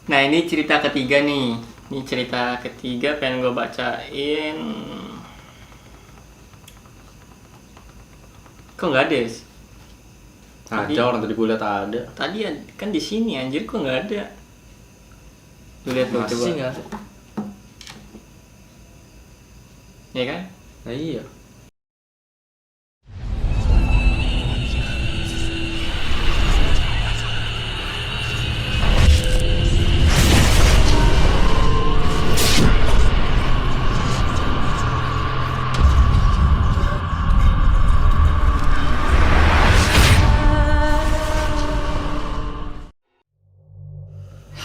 Nah ini cerita ketiga nih. Ini cerita ketiga pengen gue bacain. Kok nggak ada? Ada orang tadi gue liat ada. Tadi kan di sini anjir, kok nggak ada? Lu lihat tuh Masih coba. nggak ada. Ya kan? Nah iya.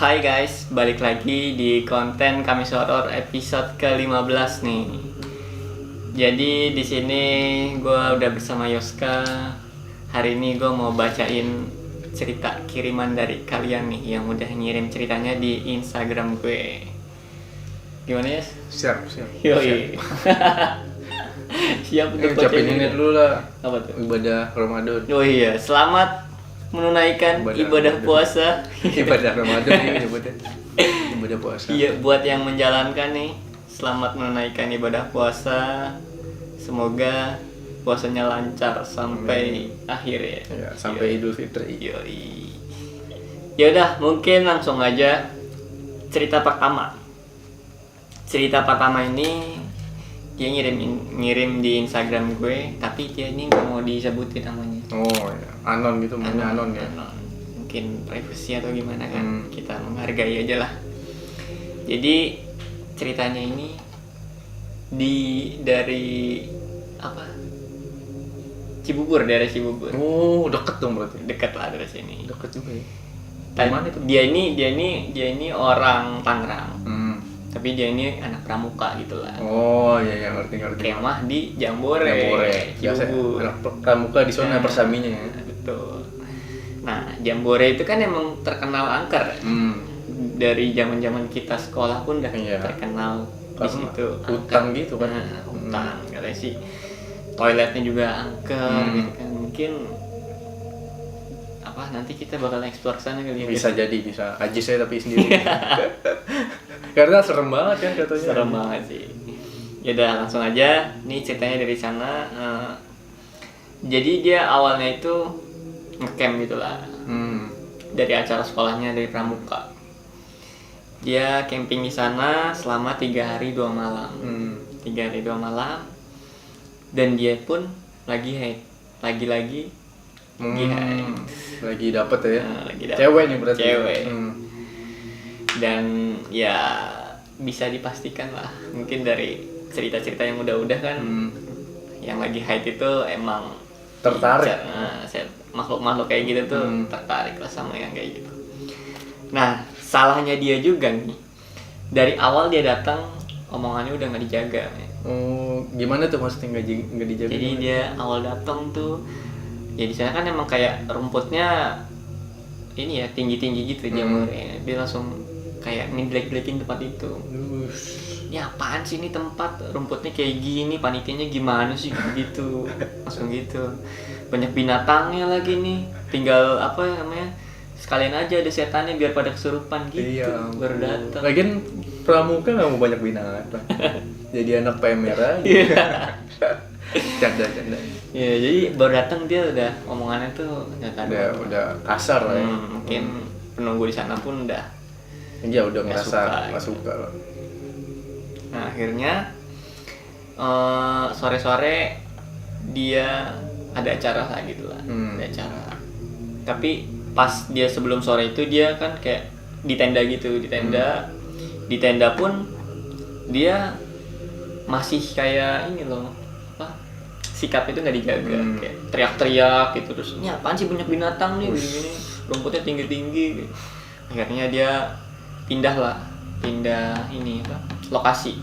Hai guys, balik lagi di konten Kamis Horor episode ke-15 nih. Jadi di sini gue udah bersama Yoska. Hari ini gue mau bacain cerita kiriman dari kalian nih yang udah ngirim ceritanya di Instagram gue. Gimana ya? Siap. Yoi. Siap untuk Ucapin ini dulu lah. Apa tuh? Ibadah Ramadan. Oh iya, selamat menunaikan ibadah puasa. Ibadah Ramadan ini ibadah puasa. Iya, buat yang menjalankan nih, selamat menunaikan ibadah puasa. Semoga puasanya lancar sampai akhir ya. Ya, sampai Idul Fitri. Yoi. Yaudah, mungkin langsung aja cerita pertama. Cerita pertama ini dia ngirim di Instagram gue, tapi dia ini nggak mau disebutin namanya. Oh ya, anon gitu, maunya anon ya. Anon. Mungkin privasi atau gimana kan, kita menghargai aja lah. Jadi ceritanya ini dari apa? Cibubur, daerah Cibubur. Oh, deket dong berarti. Dekat lah dari sini. Deket juga ya. Mana itu? Dia ini orang Tangerang. Tapi dia ini anak pramuka gitu lah. Oh iya ngerti. Kemah di Jambore. Biasa Cibubur. anak pramuka di sana persaminya ya. Betul. Nah, Jambore itu kan emang terkenal angker. Dari zaman-zaman kita sekolah pun udah terkenal di situ. Hutan gitu kan. Hutan, katanya sih. Toiletnya juga angker gitu kan. Mungkin nanti kita bakal explore sana kali ya. Bisa aja saya tapi sendiri. Karena serem banget kan katanya. Serem banget sih. Ya udah langsung aja. Nih ceritanya dari sana. Jadi dia awalnya itu ngecamp gitu lah. Dari acara sekolahnya dari pramuka. Dia camping di sana selama 3 hari 2 malam. 3 hari 2 malam. Dan dia pun lagi haid. Lagi-lagi lagi dapet ya. Lagi dapet. Cewek nih berarti. Cewek. Dan ya bisa dipastikan lah, mungkin dari cerita-cerita yang udah kan, yang lagi haid itu emang tertarik. Makhluk-makhluk kayak gitu tuh tertarik lah sama yang kayak gitu. Nah, salahnya dia juga nih, dari awal dia datang omongannya udah nggak dijaga. Oh, gimana tuh maksudnya nggak dijaga? Jadi dia awal datang tuh, ya di sana kan emang kayak rumputnya ini ya tinggi-tinggi gitu jamurnya. Dia langsung kayak ngejelek-jelekin tempat itu. Ini apaan sih ini tempat, rumputnya kayak gini, panitianya gimana sih gitu. Langsung gitu. Banyak binatangnya lagi nih. Tinggal apa namanya? Sekalian aja ada setannya biar pada kesurupan gitu. Iya, baru datang. Lagian pramuka nggak mau banyak binatang. Jadi anak PMR aja. Canda. Ya, jadi baru datang dia udah omongannya tuh udah kasar lah ya. Mungkin penunggu di sana pun udah udah ngerasa nggak suka lah. Nah akhirnya sore-sore dia ada acara lah gitu lah. Ada acara. Tapi pas dia sebelum sore itu dia kan kayak di tenda gitu, di tenda pun dia masih kayak ini loh, sikap itu nggak dijaga, kayak teriak-teriak gitu, terus ini apaan sih banyak binatang nih begini, rumputnya tinggi-tinggi gitu. Akhirnya dia pindah ini lokasi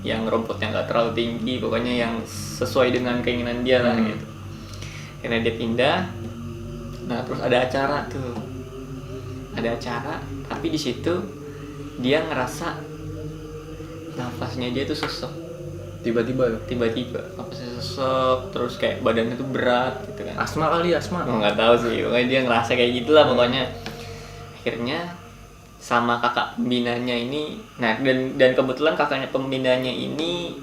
yang rumputnya nggak terlalu tinggi, pokoknya yang sesuai dengan keinginan dia lah gitu. Akhirnya dia pindah. Nah terus ada acara tapi di situ dia ngerasa nafasnya dia tuh sesek. Tiba-tiba nafasnya sesek, terus kayak badannya tuh berat gitu kan. Asma. Nggak tahu sih, pokoknya dia ngerasa kayak gitulah pokoknya. akhirnya sama kakak pembinanya ini, nah dan kebetulan kakaknya pembinanya ini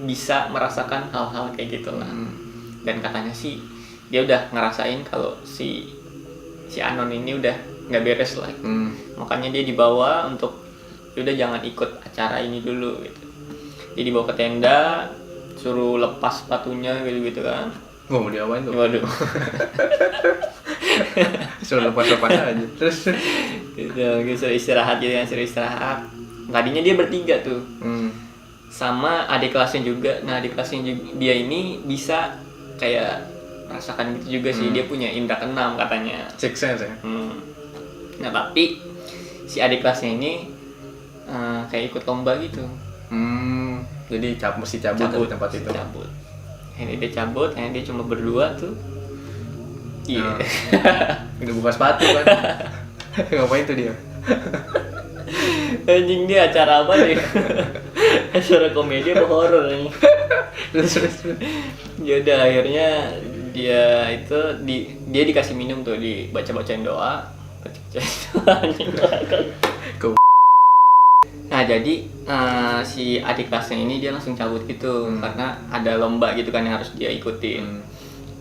bisa merasakan hal-hal kayak gitulah. Dan katanya sih dia udah ngerasain kalau si Anon ini udah nggak beres lah. Makanya dia dibawa untuk udah jangan ikut acara ini dulu gitu. Dia dibawa ke tenda, suruh lepas sepatunya gitu kan. Mau diapain tuh? Waduh. Suruh lepas-lepas aja. Terus Gitu, suruh istirahat gitu kan, suruh istirahat. Tadinya dia bertiga tuh. Sama adik kelasnya juga. Nah, adik kelasnya dia ini bisa kayak merasakan gitu juga sih. Dia punya indra keenam katanya. Six sense ya. Nah, tapi si adik kelasnya ini kayak ikut lomba gitu. Jadi mesti cabut dari tempat itu. Cabut. Ini dia cabut, ini dia cuma berdua tuh. Iya. Udah buka sepatu kan. Ngapain tuh dia? Anjing, dia acara apa nih? Acara komedi apa horor nih? Terus. Ya udah, akhirnya dia itu dia dikasih minum tuh, dibaca-bacain doa. Nah, jadi si adik kelasnya ini dia langsung cabut gitu karena ada lomba gitu kan yang harus dia ikutin.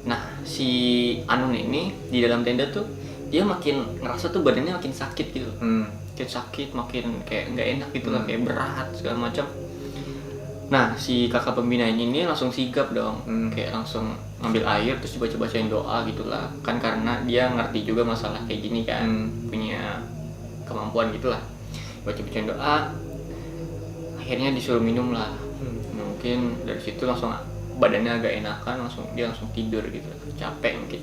Nah, si Anon ini di dalam tenda tuh dia makin ngerasa tuh badannya makin sakit gitu. Makin sakit, makin kayak nggak enak gitu lah, kayak berat segala macam. Nah, si kakak pembina ini langsung sigap dong, kayak langsung ngambil air terus dibaca-bacain doa gitulah. Kan karena dia ngerti juga masalah kayak gini kan, punya kemampuan gitulah. Baca-bacain doa, akhirnya disuruh minum lah. Mungkin dari situ langsung badannya agak enakan, dia langsung tidur gitu, capek mungkin.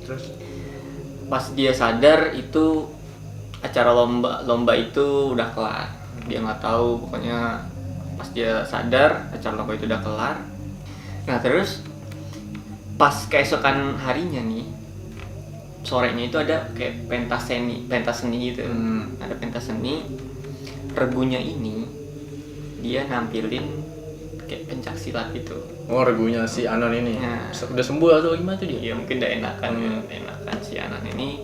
Terus pas dia sadar itu acara lomba itu udah kelar. Dia nggak tahu, pokoknya pas dia sadar acara lomba itu udah kelar. Nah, terus pas keesokan harinya nih, sorenya itu ada kayak pentas seni gitu. Ada pentas seni. Regunya ini dia nampilin kayak pencak silat gitu. Oh, regunya si Anon ini. Nah, Udah sembuh atau gimana tuh dia? ya mungkin udah enakan enakan si Anon ini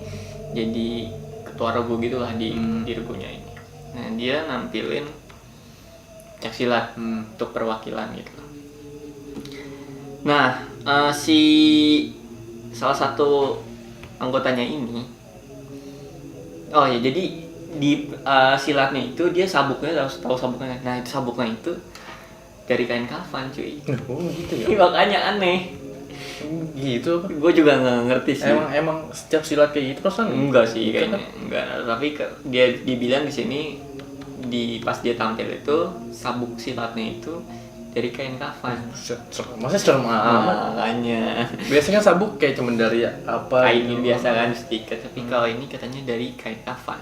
jadi ketua regu gitulah di regunya ini. Nah, dia nampilin pencak silat untuk perwakilan gitu. Nah, si salah satu anggotanya ini, oh ya, jadi di silatnya itu dia sabuknya, tahu sabuknya. Nah, itu sabuknya itu dari kain kafan, cuy. Oh, gitu ya. Makanya aneh. Gitu apa? Gue juga nggak ngerti sih. Emang setiap silat kayak gitu perasaan? Enggak sih Bukan kayaknya. Enggak, tapi dia dibilang di sini pas dia tampil itu sabuk silatnya itu dari kain kafan. Masa serem amat? Makanya. Biasanya sabuk kayak cuman dari apa? Kain gitu. biasa kan stiker, tapi kalau ini katanya dari kain kafan.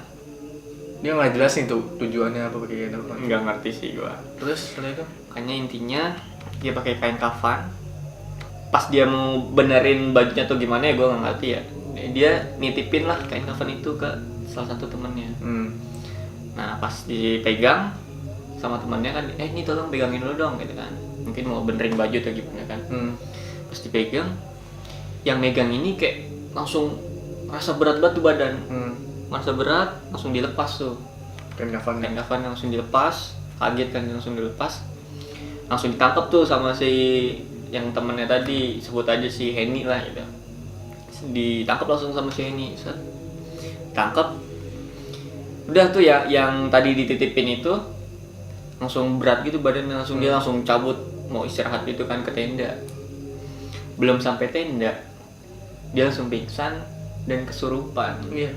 Dia nggak jelasin tuh tujuannya apa pakai kain kafan. Enggak ngerti sih gua. Terus setelah itu? Makanya intinya dia pakai kain kafan. Pas dia mau benerin bajunya tuh gimana ya gua nggak ngerti ya. Dia nitipin lah kain kafan itu ke salah satu temennya. Nah, pas dipegang sama temannya kan, ini tolong pegangin dulu dong gitu kan. Mungkin mau benerin baju atau gimana kan. Pas dipegang, yang megang ini kayak langsung rasa berat banget tuh badan. Merasa berat, langsung dilepas tuh. Kain kafan Langsung dilepas, kaget kan langsung dilepas. Langsung ditangkap tuh sama si yang temennya tadi, sebut aja si Henny lah gitu. Ditangkap langsung sama si Henny. Tangkap. Udah tuh ya, yang tadi dititipin itu langsung berat gitu badannya, dia langsung cabut mau istirahat gitu kan ke tenda. Belum sampai tenda dia langsung pingsan dan kesurupan. Iya.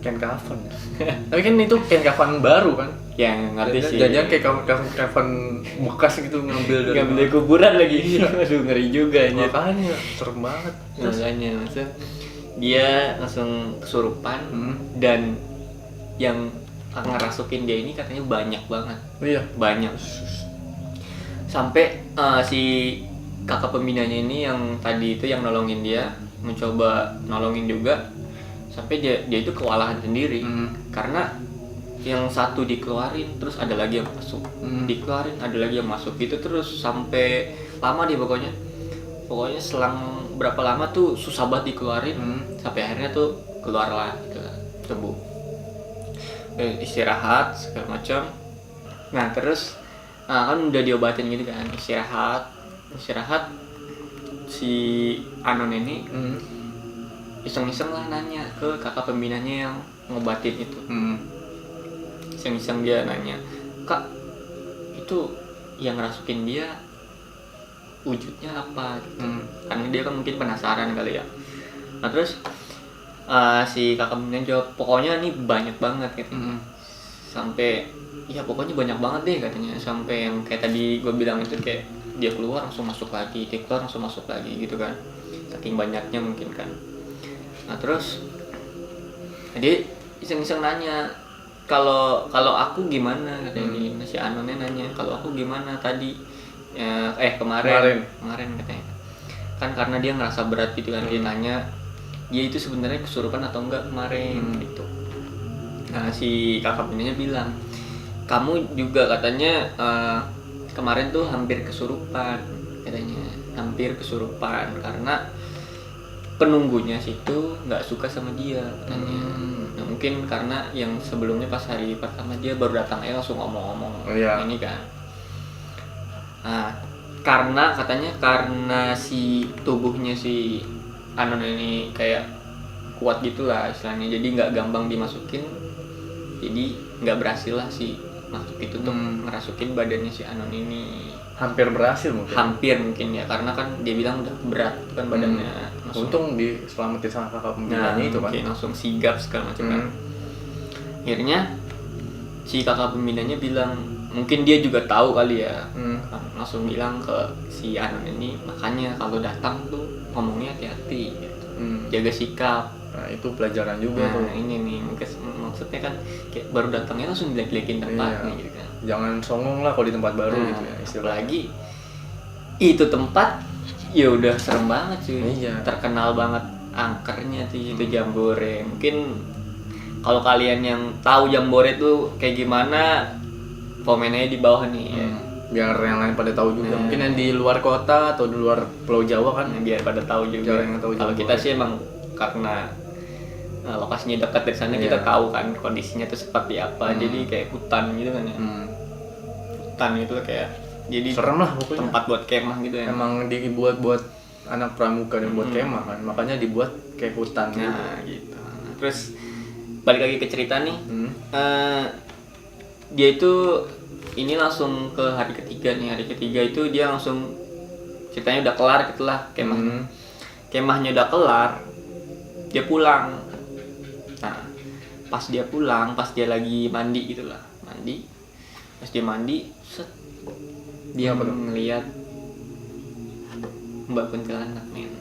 Kain kafan. Tapi kan itu kain kafan baru kan? Ya ngerti sih. Jangan kayak kafan bekas gitu ngambil dari kuburan lagi. Aduh, ngeri juga ya. Makanya serem banget. Makanya maksudnya dia langsung kesurupan dan yang ngerasukin dia ini katanya banyak banget. Iya. Banyak. Sampai si kakak pembinanya ini yang tadi itu yang nolongin dia mencoba nolongin juga, sampai dia itu kewalahan sendiri. Karena yang satu dikeluarin terus ada lagi yang masuk, dikeluarin ada lagi yang masuk gitu terus sampai lama dia pokoknya selang berapa lama tuh susah banget dikeluarin. Sampai akhirnya tuh keluarlah gitu tubuh. Istirahat segala macam. Nah terus kan udah diobatin gitu kan, istirahat si Anon ini iseng-iseng lah nanya ke kakak pembinanya yang ngobatin itu. Iseng-iseng dia nanya, "Kak, itu yang ngerasukin dia wujudnya apa?" gitu. Karena dia kan mungkin penasaran kali ya. Nah terus si kakak pembinanya jawab, "Pokoknya nih banyak banget," gitu. Sampai ya pokoknya banyak banget deh katanya, sampai yang kayak tadi gue bilang itu kayak dia keluar langsung masuk lagi, dia keluar langsung masuk lagi gitu kan, saking banyaknya mungkin kan. Nah terus dia iseng-iseng nanya, kalau aku gimana katanya. Si Anonnya nanya, kalau aku gimana tadi kemarin katanya kan, karena dia ngerasa berat gitu kan. Dia nanya dia itu sebenarnya kesurupan atau enggak kemarin gitu. Nah si kakak bininya bilang, "Kamu juga katanya kemarin tuh hampir kesurupan," katanya, hampir kesurupan karena penunggunya situ nggak suka sama dia katanya. Nah, mungkin karena yang sebelumnya pas hari pertama dia baru datang langsung ngomong-ngomong ini kan. Nah karena si tubuhnya si Anon ini kayak kuat gitulah istilahnya, jadi nggak gampang dimasukin, jadi nggak berhasil lah si makhluk itu tuh ngerasukin badannya si Anon ini. Hampir berhasil mungkin. Hampir mungkin ya, karena kan dia bilang udah berat kan badannya. Untung diselamatin sama kakak pembinanya itu kan. Langsung sigap segala macam kan. Akhirnya si kakak pembinanya bilang, mungkin dia juga tahu kali ya. Langsung bilang ke si Anon ini, makanya kalau datang tuh ngomongnya hati-hati gitu. Jaga sikap. Nah itu pelajaran juga tuh. Nah ini nih maksudnya kan kayak baru datangnya langsung jelek-jelekin tempatnya gitu kan. Jangan songong lah kalau di tempat baru gitu ya istilahnya. Apalagi itu tempat ya udah serem banget cuy. Terkenal banget angkernya tuh itu Jambore. Mungkin kalau kalian yang tahu Jambore tuh kayak gimana, komen aja di bawah nih ya. Biar yang lain pada tahu juga. Mungkin yang di luar kota atau di luar Pulau Jawa kan biar pada tahu juga. Kalau kita sih emang karena lokasinya dekat dari sana, kita tahu kan kondisinya tuh seperti apa. Jadi kayak hutan gitu kan ya. Hutan itu kayak jadi serem lah pokoknya. Tempat buat kemah gitu ya. Emang dibuat buat anak pramuka dan buat kemah kan. Makanya dibuat kayak hutan gitu. Gitu. Terus balik lagi ke cerita nih. Dia itu ini langsung ke hari ketiga nih. Hari ketiga itu dia langsung ceritanya udah kelar gitulah kemahnya. Kemahnya udah kelar, dia pulang. Nah, pas dia pulang, pas dia lagi mandi gitulah, pas dia mandi, dia ngeliat Mbak Kuntilanak men.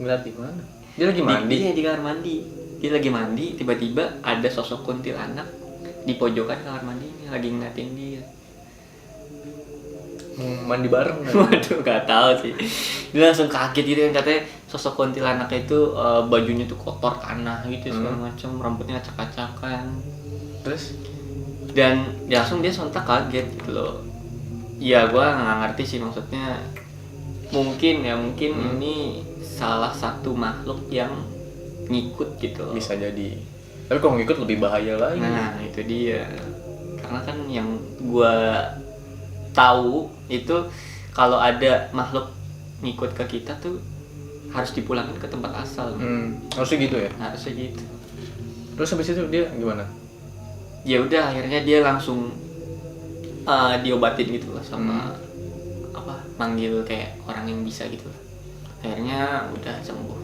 Ngeliat di mana? Dia lagi mandi. Dia di kamar mandi. Dia lagi mandi, tiba-tiba ada sosok kuntilanak di pojokan kamar mandinya lagi ngeliatin dia. Mandi bareng kan? Waduh, gak tahu sih. Dia langsung kaget gitu kan, katanya sosok kuntilanak itu bajunya tuh kotor tanah gitu segala macam, rambutnya acak-acakan. Terus dan langsung dia sontak kaget gitu loh. Ya gua nggak ngerti sih, maksudnya mungkin ini salah satu makhluk yang ngikut gitu loh. Bisa jadi. Tapi kalau ngikut lebih bahaya lagi. Nah itu dia, karena kan yang gua tahu itu kalau ada makhluk ngikut ke kita tuh harus dipulangin ke tempat asal. Harusnya gitu ya? Harusnya gitu. Terus habis itu dia gimana? Ya udah akhirnya dia langsung diobatin gitu lah sama manggil kayak orang yang bisa gitu lah. Akhirnya udah sembuh.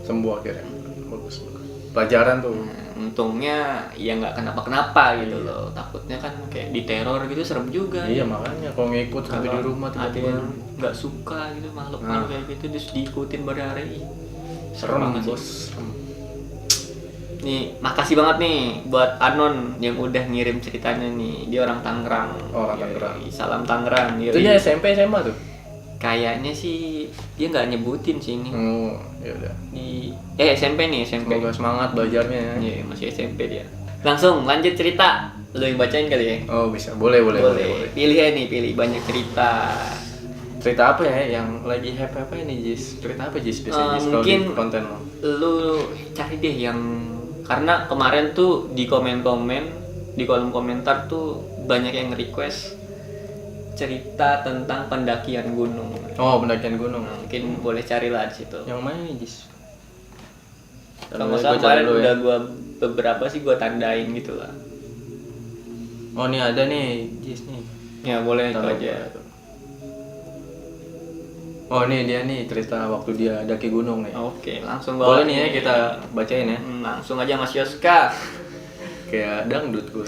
Sembuh akhirnya. Bagus. Pelajaran tuh. Untungnya ya nggak kenapa-kenapa gitu loh. Takutnya kan kayak diteror gitu, serem juga. Iya makanya kalau ngikut sampai di rumah tiba-tiba nggak suka gitu makhluk kayak gitu terus diikutin berhari. Serem banget bos. Serem. Nih makasih banget nih buat Anon yang udah ngirim ceritanya nih. Dia orang Tangerang. Orang Tangerang. Salam Tangerang. Itu dia SMP SMA tuh. Kayaknya sih dia nggak nyebutin sih ini. Oh, ya udah. Di SMP nih, SMP. Semoga semangat belajarnya. Iya, masih SMP dia. Langsung lanjut cerita. Lu yang bacain kali ya? Oh, bisa. Boleh. Pilih ya nih, pilih banyak cerita. Cerita apa ya yang lagi hype apa ini, Jis? Cerita apa, Jis? Biasanya Jis kalau di konten lo. Lu cari deh yang Karena kemarin tuh di komen-komen, di kolom komentar tuh banyak yang request cerita tentang pendakian gunung. Oh, pendakian gunung. Mungkin boleh carilah di situ. Yang mana nih, Jis? Kalau nggak salah kemarin udah gua beberapa sih gua tandain gitu lah. Oh, nih ada nih, Jis nih. Ya boleh itu Taruh aja. gua. Oh, nih dia nih cerita waktu dia daki gunung nih. Oke, langsung Boleh bawa nih ya kita bacain ya. Langsung aja Mas Yoska. Kayak dangdut gue.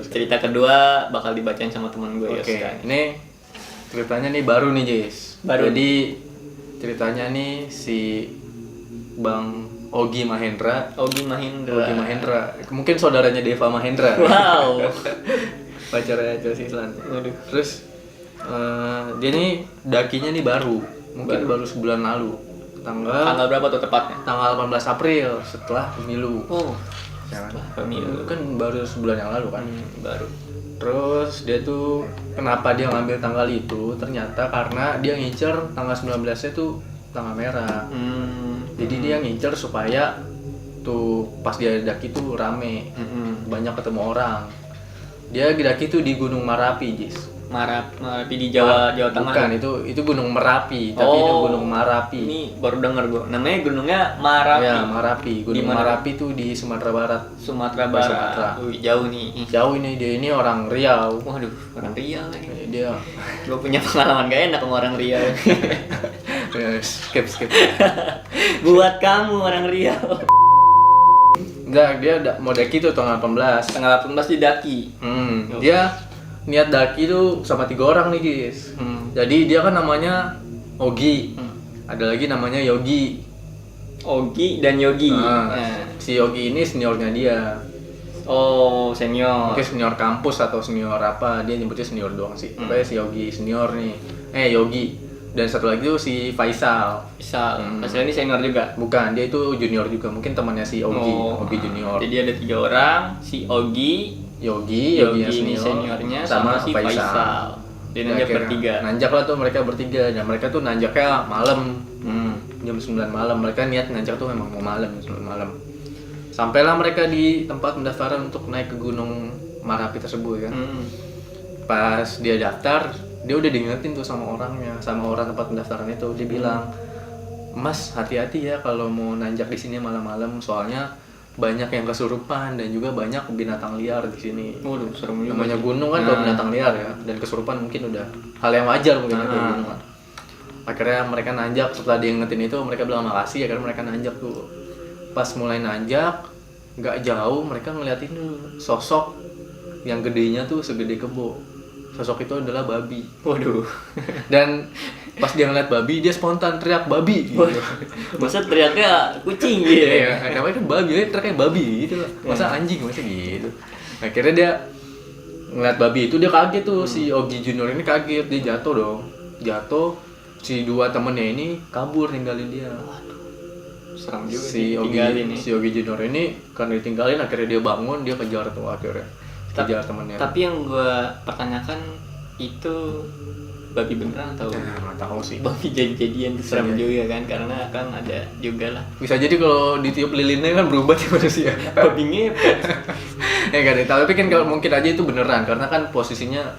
Cerita kedua bakal dibacain sama teman gue Oke, Yoska. ini ceritanya nih baru nih, Jis. Baru. Jadi ceritanya nih si Bang Ogi Mahendra. Ogi Mahendra. Mungkin saudaranya Deva Mahendra. Wow. Pacarnya Chelsea Islan. Waduh. Terus dia nih dakinya nih baru. Mungkin baru sebulan lalu. Tanggal berapa tuh tepatnya? Tanggal 18 April setelah pemilu. Oh, Jangan. pemilu. Kan baru sebulan yang lalu kan. Baru. Terus dia tuh kenapa dia ngambil tanggal itu? Ternyata karena dia ngincer tanggal 19-nya tuh tanggal merah. Jadi dia ngincer supaya tuh pas dia daki tuh rame, banyak ketemu orang. Dia daki tuh di Gunung Marapi, Jis. Marapi di Jawa Tengah. Bukan, itu Gunung Merapi, tapi itu Gunung Marapi. Ini baru denger gue. Namanya gunungnya Marapi. Ya, Marapi. Gunung Dimana? Marapi tuh di Sumatera Barat. Sumatera Barat. Sumatera. Wih, jauh nih. Jauh ini dia ini orang Riau. Waduh, orang Riau lagi. Dia Gue punya pengalaman gak enak sama orang Riau. skip. Buat kamu orang Riau. Enggak, dia mau daki tuh tanggal 18. Tanggal 18 di daki. Dia niat daki tuh sama 3 orang nih, guys. Jadi dia kan namanya Ogi. Ada lagi namanya Yogi. Ogi dan Yogi. Nah, si Yogi ini seniornya dia. Oh, senior. Mungkin senior kampus atau senior apa, dia nyebutnya senior doang sih. Pokoknya si Yogi senior nih. Yogi. Dan satu lagi tuh si Faisal. Faisal ini senior juga. Bukan, dia itu junior juga. Mungkin temannya si Ogi. Ogi junior. Jadi ada 3 orang, si Ogi, Yogi ini seniornya sama si Faisal. Dia nanjak bertiga. Nanjak lah tuh mereka bertiga. Dan mereka tuh nanjaknya malam. Jam 9 malam. Mereka niat nanjak tuh memang mau malam, jam 9 malam. Sampailah mereka di tempat pendaftaran untuk naik ke Gunung Marapi tersebut kan. Pas dia daftar, dia udah diingetin tuh sama orangnya, sama orang tempat pendaftaran itu. Dia bilang, "Mas, hati-hati ya kalau mau nanjak di sini malam-malam, soalnya banyak yang kesurupan dan juga banyak binatang liar di sini." Waduh, serem juga. Namanya gunung kan kalau binatang liar ya, dan kesurupan mungkin udah hal yang wajar mungkin itu gunung kan. Akhirnya mereka nanjak, setelah diingetin itu mereka bilang makasih, akhirnya mereka nanjak tuh. Pas mulai nanjak, nggak jauh mereka ngeliatin tuh sosok yang gedenya tuh segede kebo. Sosok itu adalah babi. Waduh. Dan pas dia ngeliat babi, dia spontan teriak babi gitu. Masa teriaknya kucing gitu. Iya, namanya kan babi, dia teriaknya babi gitu lah. Masa anjing, masa gitu. Akhirnya dia ngeliat babi itu, dia kaget tuh. Si Ogi Junior ini kaget, dia jatuh dong. Jatuh, si 2 temennya ini kabur ninggalin dia. Serem juga Si Ogi Junior ini karena ditinggalin, akhirnya dia bangun, dia kejar tuh akhirnya. Kejar temennya. Tapi yang gue pertanyakan itu babi beneran atau nggak tahu sih. babi jadi-jadian, serem juga kan, karena kan ada juga lah Bisa jadi kalau ditiup lilinnya kan berubah di manusia. babi ngepet. Ya gak ada, tapi kan kalau mungkin aja itu beneran karena kan posisinya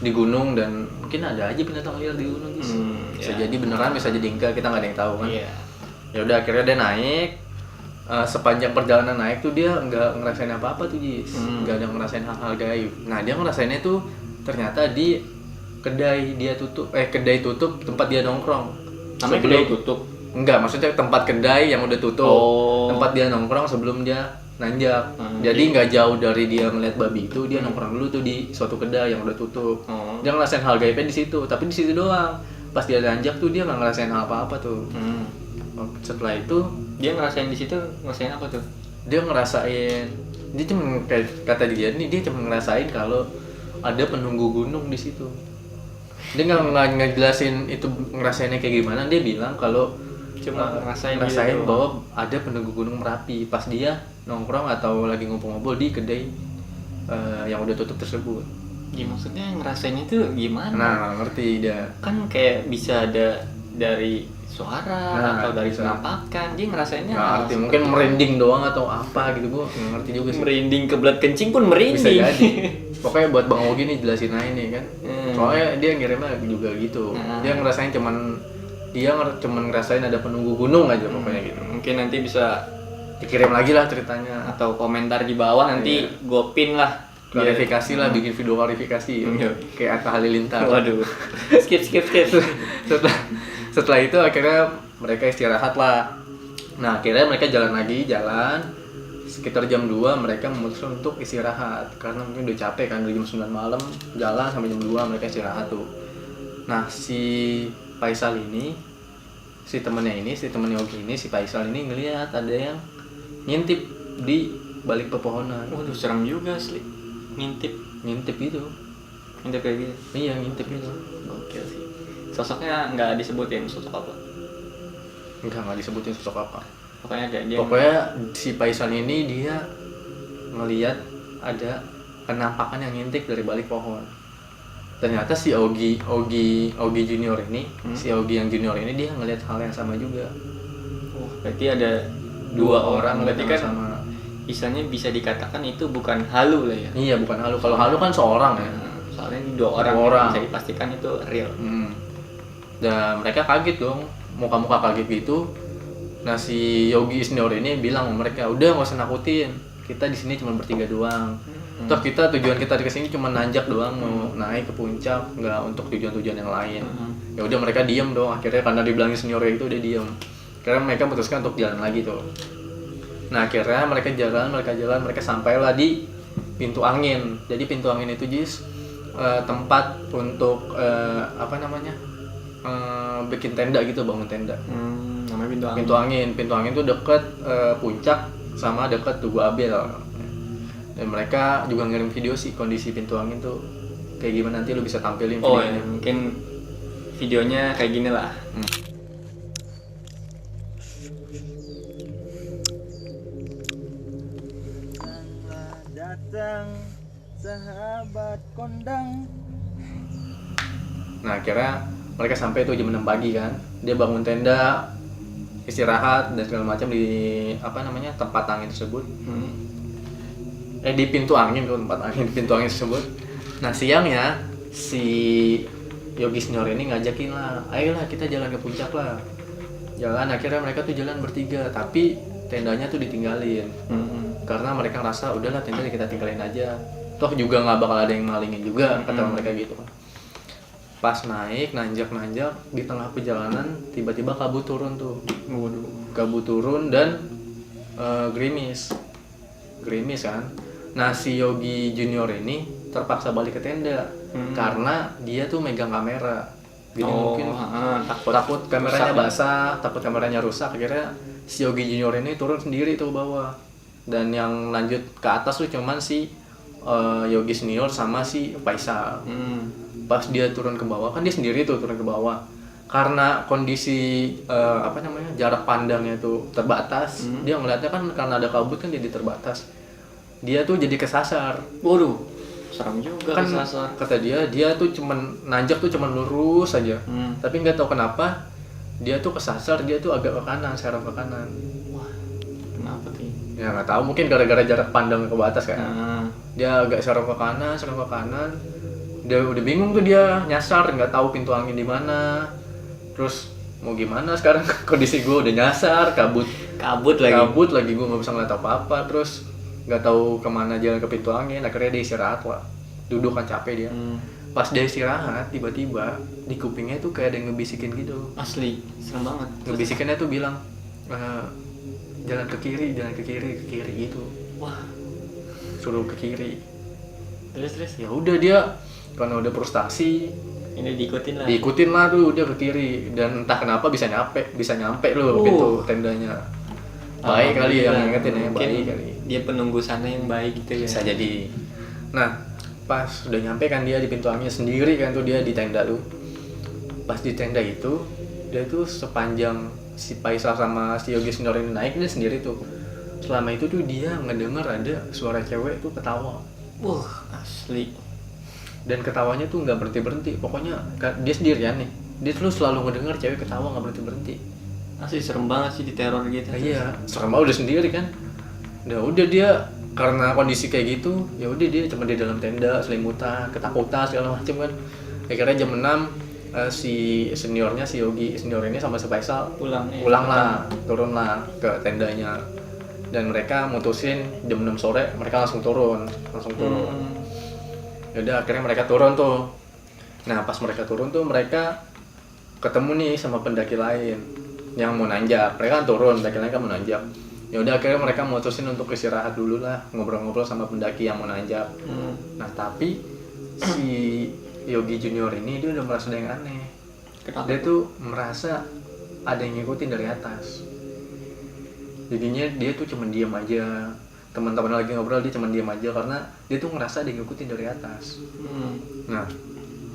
di gunung dan mungkin ada aja binatang liar di gunung guys. Bisa jadi beneran, bisa jadi enggak, kita nggak ada yang tahu kan. Iya. Ya udah akhirnya dia naik. Sepanjang perjalanan naik tuh dia nggak ngerasain apa-apa tuh Jis. Nggak ada ngerasain hal-hal gaib. Nah dia ngerasainnya tuh ternyata di kedai dia tutup, kedai tutup tempat dia nongkrong. Namanya kedai tutup? Enggak, maksudnya tempat kedai yang udah tutup. Tempat dia nongkrong sebelum dia nanjak. Jadi nggak jauh dari dia ngeliat babi itu, dia nongkrong dulu tuh di suatu kedai yang udah tutup. Dia ngerasain hal gaibnya di situ, tapi di situ doang. Pas dia nanjak tuh dia nggak ngerasain apa-apa tuh. Setelah itu dia ngerasain di situ, ngerasain apa tuh? Dia ngerasain, dia cuma kata dia nih, dia cuma ngerasain kalau ada penunggu gunung di situ. Dia nggak ngejelasin itu ngerasainnya kayak gimana. Dia bilang kalau cuma ngerasain gitu bahwa ada penunggu gunung Merapi pas dia nongkrong atau lagi ngumpul-ngumpul di kedai yang udah tutup tersebut. Ya maksudnya ngerasainnya tuh gimana? Nah, ngerti dia. Kan kayak bisa ada dari suara atau dari penampakan, dia ngerasainnya nggak ngerti, mungkin merinding doang atau apa gitu, gua nggak ngerti juga sih. Merinding, kebelet kencing pun merinding. Bisa jadi. Pokoknya buat Bang Ogi nih jelasin aja nih kan. Soalnya dia ngirimnya juga gitu. Dia ngerasain cuman ngerasain ada penunggu gunung aja pokoknya gitu. Mungkin nanti bisa Dikirim lagi lah ceritanya. atau komentar di bawah nanti gue pin lah. Klarifikasi lah, bikin video klarifikasi. Kayak Atta Halilintar. Waduh. skip. Setelah itu akhirnya mereka istirahat lah. Nah akhirnya mereka jalan sekitar jam 2 mereka memutuskan untuk istirahat karena mungkin udah capek kan, dari jam 9 malam jalan sampai jam 2 mereka istirahat tuh. Nah si Faisal ini, si temennya Yogi ini, si Faisal ini ngelihat ada yang ngintip di balik pepohonan. Waduh, serem juga asli. Ngintip itu. Ngintip kayak gitu. Iya, ngintip itu. Oke sih. Sosoknya nggak disebutin sosok apa? Enggak disebutin sosok apa. Pokoknya si Faisal ini dia ngelihat ada penampakan yang ngintip dari balik pohon. Ternyata si Ogi Junior ini, si Ogi yang Junior ini dia ngelihat hal yang sama juga. Oh, berarti ada dua orang. Berarti kan sama. Istilahnya bisa dikatakan itu bukan halu lah ya. Iya, bukan halu. Kalau halu kan seorang ya. Soalnya ini dua orang. Bisa dipastikan itu real. Dan mereka kaget dong, muka-muka kaget gitu. Nah si Yogi Senior ini bilang sama mereka, udah nggak usah nakutin, kita di sini cuma bertiga doang. Toh tujuan kita di sini cuma nanjak doang, mau naik ke puncak, nggak untuk tujuan-tujuan yang lain. Ya udah mereka diem dong, akhirnya karena dibilangin senior itu udah diem. Akhirnya mereka memutuskan untuk jalan lagi tuh. Nah akhirnya mereka jalan, mereka sampailah di pintu angin. Jadi pintu angin itu tempat untuk bikin tenda gitu, bangun tenda. Namanya Pintu angin itu deket puncak sama deket Tugu Abel. Dan mereka juga ngirim video sih kondisi pintu angin tuh kayak gimana, nanti lu bisa tampilin videonya. Ya, mungkin videonya kayak gini lah. Datang sahabat kondang. Nah akhirnya mereka sampai tuh jam 6 pagi kan, dia bangun tenda, istirahat dan segala macam di tempat angin tersebut. Di pintu angin tersebut. Nah siangnya si Yogi Senior ini ngajakin lah, ayolah kita jalan ke puncak lah. Akhirnya mereka tuh jalan bertiga, tapi tendanya tuh ditinggalin. Karena mereka ngerasa udahlah tenda kita tinggalin aja, toh juga nggak bakal ada yang malingin juga, kata mereka gitu. Pas nanjak di tengah perjalanan tiba-tiba kabut turun tuh. Kabut turun dan gerimis kan. Nah si Yogi Junior ini terpaksa balik ke tenda karena dia tuh megang kamera. Jadi mungkin takut kameranya basah, takut kameranya rusak. Akhirnya si Yogi Junior ini turun sendiri tuh ke bawah. Dan yang lanjut ke atas tuh cuman si Yogi Senior sama si Faisal. Pas dia turun ke bawah, kan dia sendiri tuh turun ke bawah. Karena kondisi jarak pandangnya tuh terbatas, dia ngeliatnya kan karena ada kabut kan jadi terbatas. Dia tuh jadi kesasar. Waduh, serem juga kan, kesasar. Kata dia tuh nanjak tuh cuman lurus aja. Tapi nggak tahu kenapa dia tuh kesasar, dia tuh agak ke kanan, serong ke kanan. Wah, kenapa tuh? Ya nggak tahu, mungkin gara-gara jarak pandang kebatas kan. Dia agak serong ke kanan. Dia udah bingung tuh, dia nyasar, nggak tahu pintu angin di mana. Terus mau gimana sekarang, kondisi gue udah nyasar, kabut lagi gue nggak bisa ngeliat apa-apa. Terus nggak tahu kemana jalan ke pintu angin. Akhirnya dia istirahat lah, duduk kan capek dia. Pas dia istirahat tiba-tiba di kupingnya tuh kayak ada yang ngebisikin gitu. Asli serem banget. Ngebisikinnya tuh bilang jalan ke kiri gitu. Wah, suruh ke kiri. Terus ya udah, dia karena udah frustasi ini diikutin lah tuh, udah ke kiri. Dan entah kenapa bisa nyampe loh pintu tendanya. Baik kali yang ngingetin ya, baik kali. Dia penunggu sana yang baik gitu ya. Bisa jadi. Nah, pas udah nyampe kan dia di pintu angin sendiri kan tuh, dia di tenda tuh. Pas di tenda itu, dia tuh sepanjang si Faisal sama si Yogi Senior ini naik, dia sendiri tuh. Selama itu tuh dia ngedenger ada suara cewek tuh ketawa. Asli. Dan ketawanya tuh nggak berhenti. Pokoknya dia sendirian nih. dia tuh selalu ngedenger cewek ketawa nggak berhenti. Asli serem banget sih diteror gitu. Nah, iya, serem banget udah sendiri kan. Udah dia karena kondisi kayak gitu, ya udah dia cuma di dalam tenda, selimutan, ketakutan segala macam kan. Akhirnya jam 6 si seniornya, si Yogi senior ini sama si Faisal Pulang turun lah ke tendanya. Dan mereka mutusin jam 6 sore mereka langsung turun. Ya udah akhirnya mereka turun tuh. Nah, pas mereka turun tuh mereka ketemu nih sama pendaki lain yang mau nanjak. Mereka kan turun, pendaki lain kan mau nanjak. Ya udah akhirnya mereka mutusin untuk istirahat dulu lah, ngobrol-ngobrol sama pendaki yang mau nanjak. Nah, tapi si Yogi Junior ini dia udah merasa ada yang aneh. Kenapa? Dia tuh merasa ada yang ngikutin dari atas. Jadinya dia tuh cuma diam aja. Teman-teman lagi ngobrol, dia cuma diam aja karena dia tuh ngerasa ada yang ngikutin dari atas. Nah,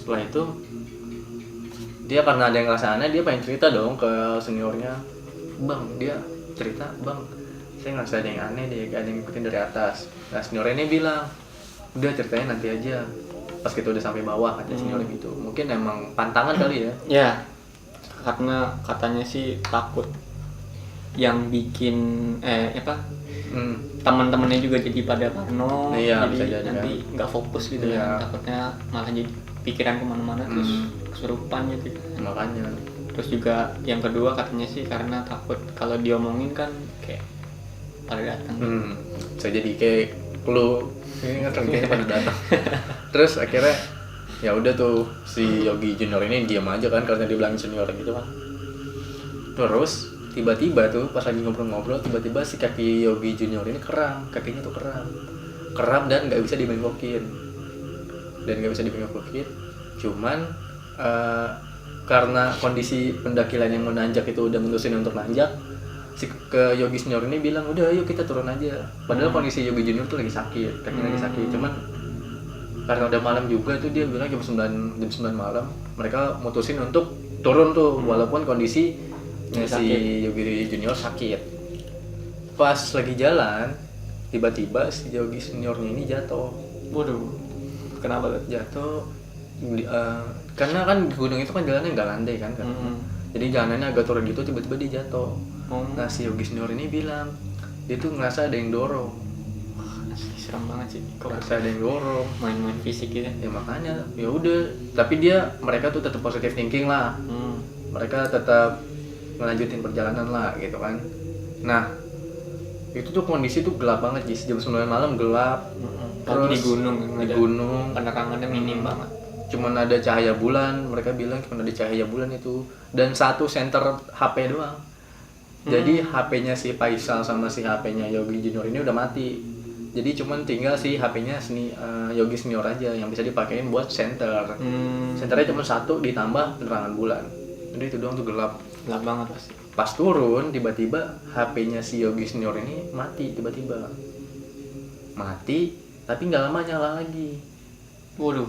setelah itu dia karena ada yang ngerasa aneh, dia pengen cerita dong ke seniornya. Bang, dia cerita, bang, saya ngerasa ada yang aneh deh, ada yang ngikutin dari atas. Nah, seniornya ini bilang, udah ceritanya nanti aja pas kita udah sampai bawah, kata seniornya gitu. Mungkin emang pantangan kali ya. Ya, karena katanya sih takut yang bikin teman-temannya juga jadi pada parno, Iya, jadi bisa jadi, nanti nggak fokus gitu Iya. kan, takutnya malah jadi pikiran kemana-mana terus kesurupan gitu kan. Makanya. Terus juga yang kedua katanya sih karena takut kalau diomongin kan kayak pada datang. Bisa jadi kayak clue ini kan kayaknya pada datang. Terus akhirnya ya udah tuh si Yogi Junior ini diam aja kan karena dibilangin senior gitu kan. Terus tiba-tiba tuh pas lagi ngobrol-ngobrol, tiba-tiba si kaki Yogi Junior ini kram, kakinya tuh kram dan nggak bisa dibengkokin. Cuman karena kondisi pendaki lain yang mau nanjak itu udah mutusin untuk nanjak, si ke Yogi Senior ini bilang udah ayo kita turun aja. Padahal kondisi Yogi Junior tuh lagi sakit, kakinya lagi sakit. Cuman karena udah malam juga tuh dia bilang jam 9 malam mereka mutusin untuk turun tuh walaupun kondisi si Yogi Junior sakit. Pas lagi jalan tiba-tiba si Yogi Seniornya ini jatuh. Waduh, kenapa tuh? Jatuh karena kan gunung itu kan jalannya nggak landai kan. Jadi jalanannya agak turun gitu, tiba-tiba dia jatuh. Nah si Yogi Senior ini bilang dia tuh ngerasa ada yang dorong. Serem banget sih. Kok Ngerasa ada yang dorong. main-main fisik gitu? Ya makanya ya udah. Tapi mereka tuh tetap positive thinking lah. Mereka tetap ngelanjutin perjalanan lah gitu kan. Nah itu tuh kondisi tuh gelap banget Jis. Jam 9 malam gelap. Terus di gunung penerangannya minim banget. cuman ada cahaya bulan, mereka bilang cuman ada cahaya bulan itu dan satu senter HP doang. Jadi HP-nya si Faisal sama si HP-nya Yogi Junior ini udah mati. Jadi cuman tinggal si HP-nya Yogi Senior aja yang bisa dipakein buat center. Senternya cuma satu ditambah penerangan bulan. Jadi itu doang tuh gelap Banget pasti. Pas turun tiba-tiba HP-nya si Yogi Senior ini mati tiba-tiba. Mati tapi nggak lama nyala lagi. Waduh.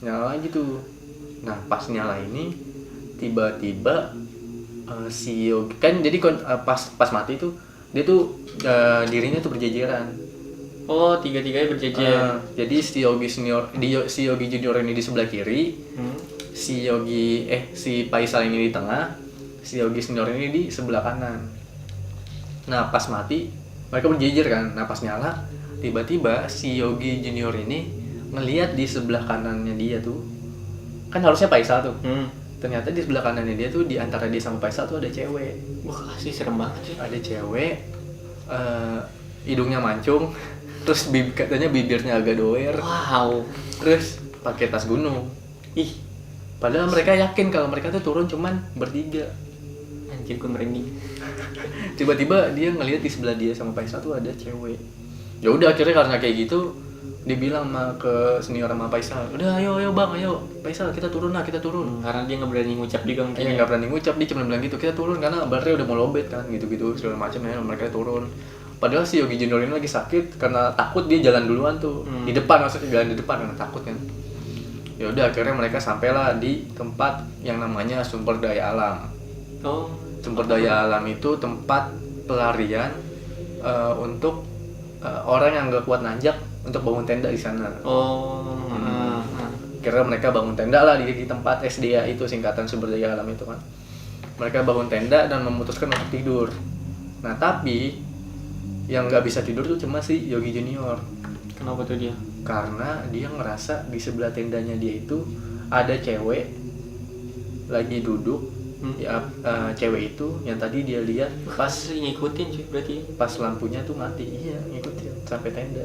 Nyala lagi tuh. Nah pas nyala ini tiba-tiba si Yogi kan jadi pas mati tuh dia tuh dirinya tuh berjejeran. Oh, tiga-tiganya berjejer. Jadi si Yogi Junior ini di sebelah kiri, si Faisal ini di tengah, si Yogi Senior ini di sebelah kanan. Nah pas mati mereka berjejer kan. Nah pas nyala tiba-tiba si Yogi Junior ini ngelihat di sebelah kanannya dia tuh kan harusnya Faisal tuh. Ternyata di sebelah kanannya dia tuh di antara dia sama Faisal tuh ada cewek. Wah, sih serem banget sih. Ada cewek, hidungnya mancung, terus katanya bibirnya agak doer. Wow. Terus pakai tas gunung. Ih, Padahal mereka yakin kalau mereka tuh turun cuman bertiga. anjir gue merinding. Tiba-tiba dia ngelihat di sebelah dia sama Faisal tuh ada cewek. Ya udah akhirnya karena kayak gitu dia bilang ke senior sama Faisal, udah ayo bang, ayo Faisal kita turun. Karena dia nggak berani ngucap juga mungkin. Dia nggak berani ngucap, dia cuma bilang gitu, kita turun karena baterai udah mau lowbat kan, gitu segala macam ya, mereka turun. Padahal si Yogi Junior ini lagi sakit karena takut, dia jalan duluan tuh di depan, maksudnya jalan di depan karena takut kan. Ya udah akhirnya mereka sampailah di tempat yang namanya sumber daya alam. Oh, Sumber daya alam itu tempat pelarian untuk orang yang nggak kuat nanjak untuk bangun tenda di sana. Kira mereka bangun tenda lah di tempat SDA itu, singkatan sumber daya alam itu kan. Mereka bangun tenda dan memutuskan untuk tidur. Nah tapi yang nggak bisa tidur tuh cuma si Yogi Junior. Kenapa tuh dia? Karena dia ngerasa di sebelah tendanya dia itu ada cewek lagi duduk. Ya, cewek itu yang tadi dia lihat pas ngikutin cuy berarti. Pas lampunya tuh mati. Iya, ngikutin sampai tenda.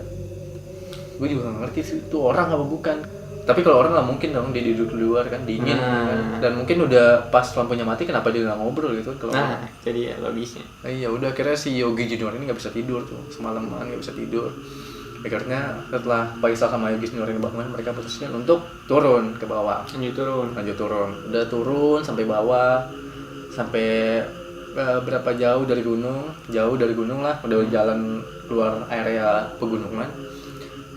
Gue juga gak ngerti sih itu orang apa bukan. Tapi kalau orang nggak mungkin dong dia duduk di luar kan, dingin kan. Dan mungkin udah pas lampunya mati kenapa dia nggak ngobrol gitu kalau jadi ya logisnya. Iya udah akhirnya si Yogi Junior ini nggak bisa tidur tuh semalaman, nggak bisa tidur. Akhirnya setelah Faisal sama Yogi Junior ini bangun, mereka putuskan untuk turun ke bawah. Lanjut turun. Udah turun sampai bawah, sampai berapa jauh dari gunung lah, udah jalan keluar area pegunungan.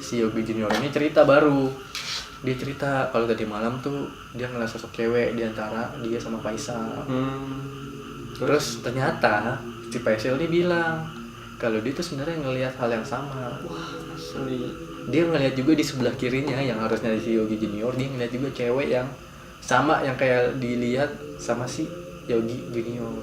Si Yogi Junior ini cerita baru. Dia cerita kalau tadi malam tuh dia ngeliat sosok cewek di antara dia sama Faisal. Terus ternyata si Faisal ini bilang kalau dia tuh sebenarnya ngelihat hal yang sama. Wah, asli. Dia ngelihat juga di sebelah kirinya yang harusnya si Yogi Junior, dia ngelihat juga cewek yang sama yang kayak dilihat sama si Yogi Junior.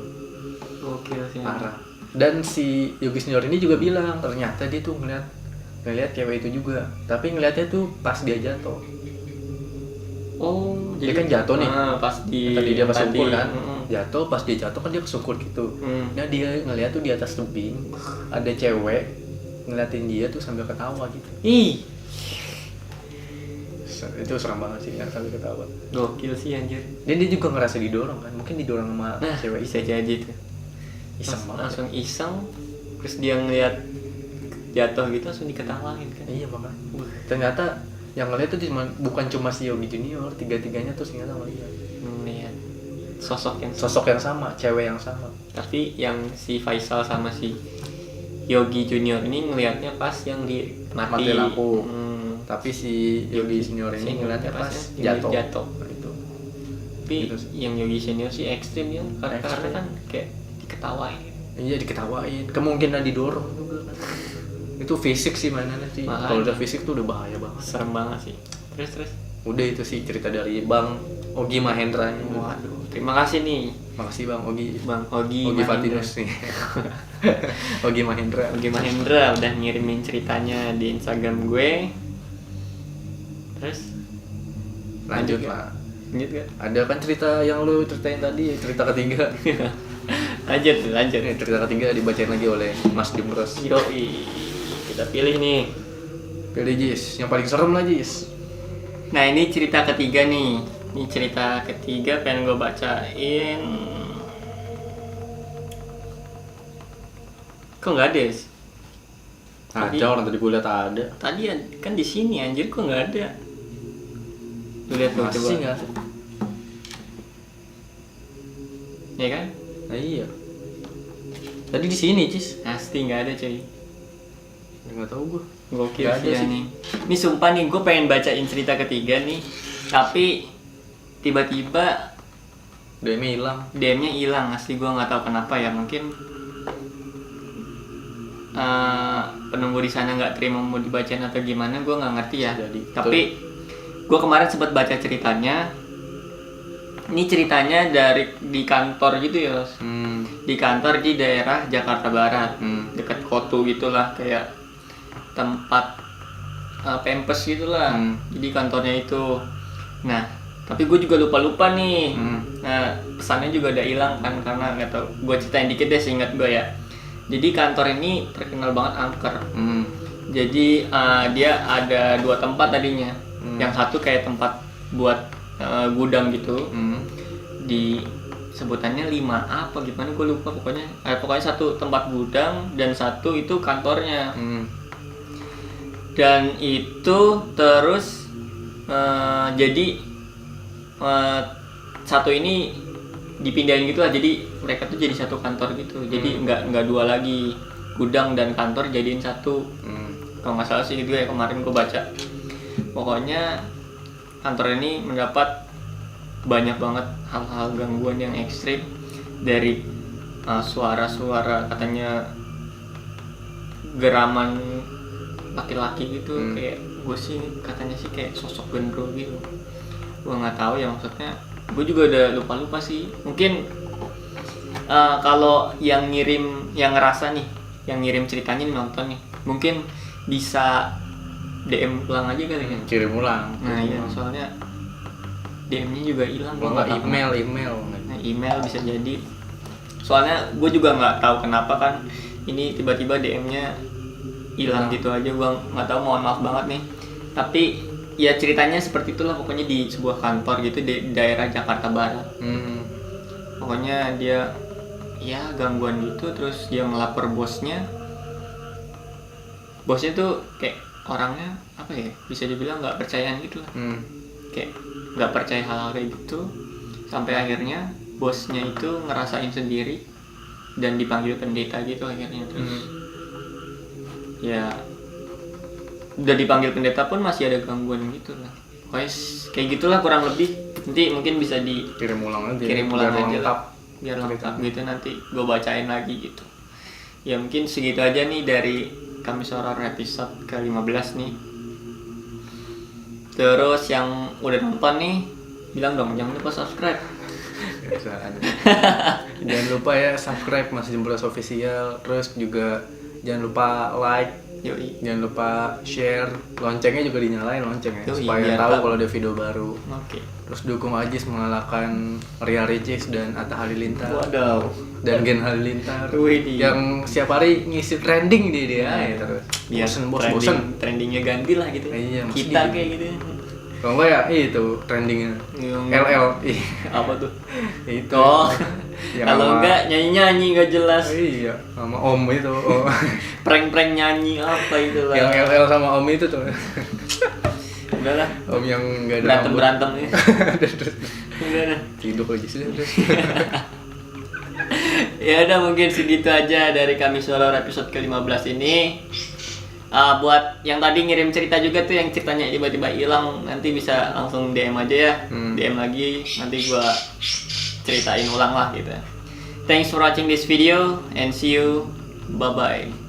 Oke, parah. Dan si Yogi Junior ini juga bilang ternyata dia tuh ngelihat cewek itu juga, tapi ngelihatnya tuh pas dia jatuh. Oh, dia kan jatuh nih. Pas tadi dia pas sungkur kan. Jatuh, pas dia jatuh kan dia kesungkur gitu. Nah dia ngeliat tuh di atas tebing ada cewek ngeliatin dia tuh sambil ketawa gitu. Ih, itu serem banget sih kan, sambil ketawa. Gokil sih anjir. Dan dia juga ngerasa didorong kan, mungkin didorong sama cewek bisa itu. jadi tuh. Iseng banget. Langsung iseng, terus dia ngeliat jatuh gitu langsung diketawain kan. Iya makanya. Ternyata yang ngeliat tuh bukan cuma si Yogi Junior, tiga-tiganya tuh ternyata ngeliat. Ngeliat sosok yang sama, cewek yang sama. Tapi yang si Faisal sama si Yogi Junior ini ngelihatnya pas yang di mati lampu. Tapi si Yogi Junior ini ngeliatnya pas jatuh. Nah, itu. Tapi gitu yang Yogi Senior sih ekstrim ya, karena kan kayak diketawain. Iya diketawain, kemungkinan didorong juga kan. Itu fisik sih mainannya sih. Kalau udah fisik tuh udah bahaya banget. Serem banget sih. Terus. Udah itu sih cerita dari Bang Ogi Mahendra ini. Waduh, terima kasih nih. Makasih Bang Ogi Fatinus nih. Ogi Mahendra udah ngirimin ceritanya di Instagram gue. Terus lanjut lah. Lanjut kan? Ada kan cerita yang lu ceritain tadi, cerita ketiga. lanjut. Nih, cerita ketiga dibacain lagi oleh Mas Dimros. Yoi. Kita pilih nih. Pilih Jis, yang paling serem lah Jis. Nah ini cerita ketiga nih. Ini cerita ketiga pengen gue bacain. Kok nggak ada sih? Ada orang tadi gue liat ada. Tadi kan di sini anjir, kok nggak ada? Lu lihat coba. Masih nggak? Ya kan? Nah iya. Tadi di sini Jis. Pasti nggak ada cuy. Nggak tahu gue. Gokil sih nih. Ini sumpah nih, gue pengen bacain cerita ketiga nih, tapi tiba-tiba DM-nya hilang. Asli gue nggak tahu kenapa ya, mungkin penunggu di sana nggak terima mau dibacain atau gimana, gue nggak ngerti ya. Tapi gue kemarin sempat baca ceritanya. Ini ceritanya di kantor gitu ya, di kantor di daerah Jakarta Barat, dekat Kotu gitulah, kayak tempat Pempes gitulah. Jadi kantornya itu. Nah, tapi gue juga lupa nih. Nah, pesannya juga udah hilang kan, karena nggak tahu. Gue ceritain dikit deh seingat gue ya. Jadi kantor ini terkenal banget angker. Jadi dia ada 2 tempat tadinya. Yang satu kayak tempat buat gudang gitu. Di sebutannya 5A apa gimana gue lupa, pokoknya satu tempat gudang dan satu itu kantornya. Dan itu terus jadi satu ini dipindahin gitu lah, jadi mereka tuh jadi satu kantor gitu. Jadi nggak 2 lagi, gudang dan kantor jadiin satu. Kalau nggak salah sih gitu ya, kemarin gue baca. Pokoknya kantor ini mendapat banyak banget hal-hal gangguan yang ekstrim, dari suara-suara katanya geraman laki-laki gitu, kayak gue sih katanya sih kayak sosok gendro gitu. Gue nggak tahu ya maksudnya, gue juga udah lupa sih. Mungkin kalau yang ngerasa nih, yang ngirim ceritanya nih, nonton nih, mungkin bisa DM ulang aja kali ya. Kirim ulang. Nah iya, soalnya DM-nya juga hilang. Gua nggak email. Nah, email bisa jadi. Soalnya gue juga nggak tahu kenapa kan ini tiba-tiba DM-nya hilang gitu aja. Gue nggak tahu, mohon maaf banget nih. Tapi ya ceritanya seperti itulah, pokoknya di sebuah kantor gitu di daerah Jakarta Barat. Pokoknya dia ya gangguan gitu, terus dia melapor bosnya. Bosnya tuh kayak orangnya apa ya, bisa dibilang nggak percayaan gitu lah. Kayak nggak percaya hal-hal kayak gitu, sampai akhirnya bosnya itu ngerasain sendiri dan dipanggil pendeta gitu akhirnya. Terus ya udah dipanggil pendeta pun masih ada gangguan gitu lah. Pokoknya kayak gitulah kurang lebih. Nanti mungkin bisa kirim ulang aja lah, biar lengkap gitu, nanti gue bacain lagi gitu. Ya mungkin segitu aja nih dari Kamis Horor episode ke-15 nih. Terus yang udah nonton nih, bilang dong jangan lupa subscribe. Jangan lupa ya subscribe Mas Jembolas Official. Terus juga jangan lupa like. Yoi. Jangan lupa share. Loncengnya juga dinyalain loncengnya. Yoi, supaya tahu kalau ada video baru. Oke. Terus dukung Ajis mengalahkan Ria Ricis dan Atta Halilintar. Wadaw. Dan Gen Halilintar. Wih, yang setiap hari ngisi trending dia Nah, terus. Biar bosen. Trendingnya ganti lah gitu. Iya, kita kayak gitu. Kalau enggak ya itu trendingnya. LL. Apa tuh? Itu. Kalau enggak nyanyi nggak jelas. Iya, sama Om itu. Prank nyanyi apa itu lah. Yang LL sama Om itu tuh. Udah lah. Om yang enggak ada berantem nih. Udah dah. Tidur aja sih. Ya udah, mungkin segitu aja dari Kamis Horor episode ke-15 ini. Buat yang tadi ngirim cerita juga tuh, yang ceritanya tiba-tiba hilang, nanti bisa langsung DM aja ya. DM lagi, nanti gua ceritain ulang lah gitu. Thanks for watching this video and see you. Bye bye.